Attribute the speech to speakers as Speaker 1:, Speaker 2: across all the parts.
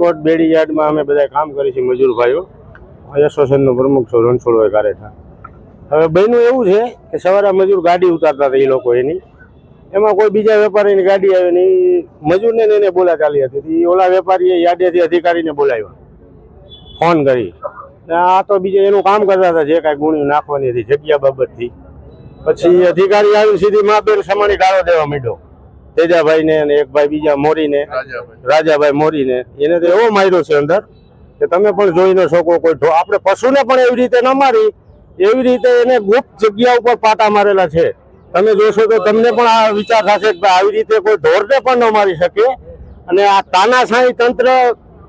Speaker 1: રાજકોટ બેડી યાર્ડમાં અમે બધા કામ કરીએ છીએ મજૂર ભાઈઓ, એસોસિએશનનો પ્રમુખ છું રણછોડભાઈ કારેઠા. હવે બન્યું એવું છે કે સવારે મજૂર ગાડી ઉતારતા હતા એ લોકો એની, એમાં કોઈ બીજા વેપારીની ગાડી આવે ને એ મજૂરને એને બોલા ચાલી હતી. એ ઓલા વેપારીએ યાર્ડેથી અધિકારીને બોલાવ્યા ફોન કરી. આ તો બીજે એનું કામ કરતા હતા, જે કાંઈ ગુણી નાખવાની હતી જગ્યા બાબતથી. પછી અધિકારી આવી સીધી મા બેન સમાણી ગાળો દેવા માંડ્યો તેજાભાઈ ને, અને એક ભાઈ બીજા મોરીને, રાજાભાઈ મોરીને. એને તો એવો માર્યો છે અંદર કે તમે પણ જોઈ ન શકો. કોઈ આપણે પશુને પણ એવી રીતે ન મારી, એવી રીતે એને ગુપ્ત જગ્યા ઉપર પાટા મારેલા છે. તમે જોશો તો તમને પણ આ વિચાર થશે કે આવી રીતે કોઈ ઢોરને પણ ન મારી શકે. અને આ તાનાશાહી તંત્ર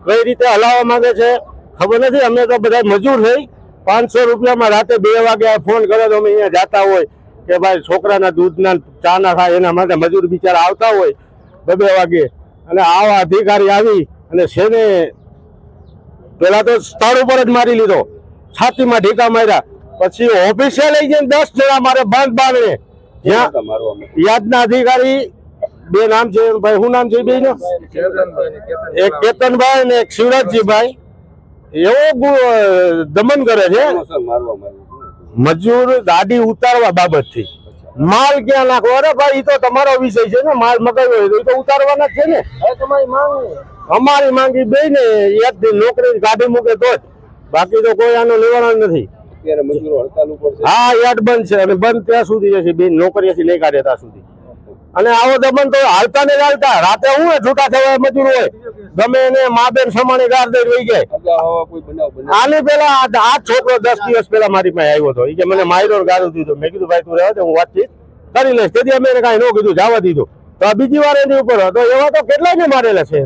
Speaker 1: કઈ રીતે હલાવવા માંગે છે ખબર નથી. અમે તો બધા મજૂર થઈ, 500 રૂપિયામાં રાતે 2 વાગે ફોન કરે તો અમે અહીંયા જાતા હોય કે ભાઈ છોકરાના દૂધના ચાના થાય એના માટે મજૂર બિચારા આવતા હોય 2 વાગે. અને આવા અધિકારી આવી અને છેને પેલા તો સ્થળ ઉપર જ મારી લીધો, છાતીમાં ઢીકા માર્યા. પછી ઓફિસે લઈ જઈને 10 જણા મારે બંધ બાંધણે. યાદના અધિકારી 2 નામ છે ભાઈ, શું નામ છે બે નો? એક કેતનભાઈ ને એક શિવરાજજીભાઈ. એવો દમન કરે છે મજૂર ગાડી ઉતારવા બાબતથી. માલ ક્યાં નાખવો? અરે ભાઈ એ તો તમારો વિષય છે ને, માલ મગાવ્યો હોય તો ઉતારવાના જ છે ને. તમારી માંગ, અમારી માંગી બે ને એક નોકરી ગાડી મૂકે તો જ, બાકી તો કોઈ આનું નિવારણ નથી. હા, યાર્ડ બંધ છે અને બંધ ત્યાં સુધી જશે, બે નોકરીથી નહીં કાઢે ત્યાં સુધી. અને આવો દમન તો હાલતા ને ચાલતા. રાતે હું છૂટા થવા મજૂર હોય ગમે એને મા બેન સમાણી ગાર દઈ રહી જાય. આની પેલા આ છોકરો 10 દિવસ પેલા મારી પાસે આવ્યો હતો, કે મને માર્યો ગારું દીધું. મેં કીધું ભાઈ તું રહેવા દે, હું વાતચીત કરી લઈશ. તેથી અમે એને કાંઈ ન કીધું, જવા દીધું. તો આ બીજી વાર એની ઉપર હતો. એવા તો કેટલાય ને મારેલા છે.